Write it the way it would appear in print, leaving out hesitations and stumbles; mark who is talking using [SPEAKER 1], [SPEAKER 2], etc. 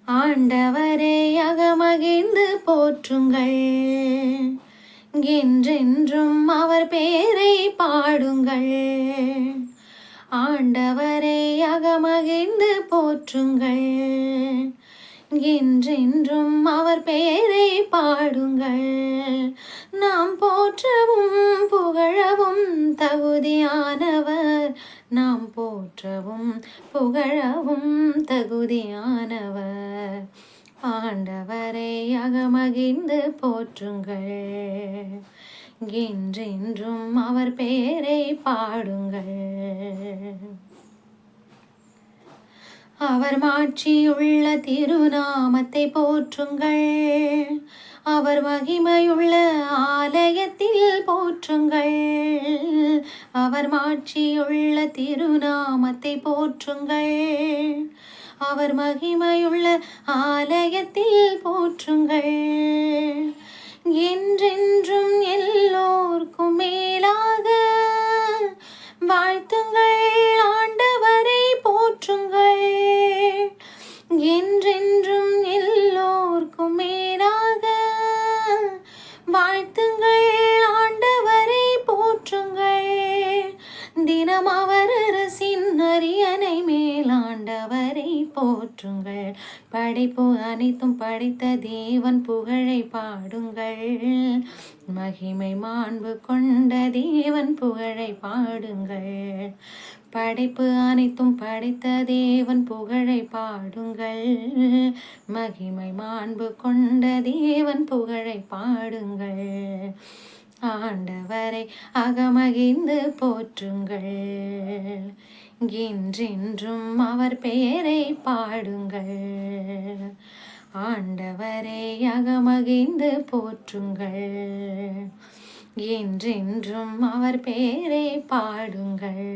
[SPEAKER 1] ஆண்டவரை அகமகிழ்ந்து போற்றுங்கள், என்றென்றும் அவர் பேரை பாடுங்கள். ஆண்டவரை அகமகிழ்ந்து போற்றுங்கள், என்றென்றும் அவர் பெயரை பாடுங்கள். நாம் போற்றவும் புகழவும் தகுதியானவர், நாம் போற்றவும் புகழவும் தகுதியானவர். ஆண்டவரை அகமகிழ்ந்து போற்றுங்கள், என்றென்றும் அவர் பெயரை பாடுங்கள். அவர் மாட்சியுள்ள திருநாமத்தை போற்றுங்கள், அவர் மகிமையுள்ள ஆலயத்தில் போற்றுங்கள். அவர் மாட்சியுள்ள திருநாமத்தை போற்றுங்கள், அவர் மகிமையுள்ள ஆலயத்தில் போற்றுங்கள். என்றென்றும் எல்லோர்க்கும் மேலாக வாழ்த்துங்கள், ஆண்டவரை போற்றுங்கள். என்றென்றும் எல்லோர்க்கும் மேலாக வாழ்த்துங்கள், ஆண்டவரை போற்றுங்கள். தினம் அவர் அரசின் அரியணை மேல் ஆண்டவரை போற்றுங்கள். படைப்பு அனைத்தும் படைத்த தேவன் புகழை பாடுங்கள், மகிமை மாண்பு கொண்ட தேவன் புகழை பாடுங்கள். படைப்பு அனைத்தும் படைத்த தேவன் புகழை பாடுங்கள், மகிமை மாண்பு கொண்ட தேவன் புகழை பாடுங்கள். ஆண்டவரை அகமகிழ்ந்து போற்றுங்கள், என்றென்றும் அவர் பெயரை பாடுங்கள். ஆண்டவரை அகமகிழ்ந்து போற்றுங்கள், என்றென்றும் அவர் பெயரை பாடுங்கள்.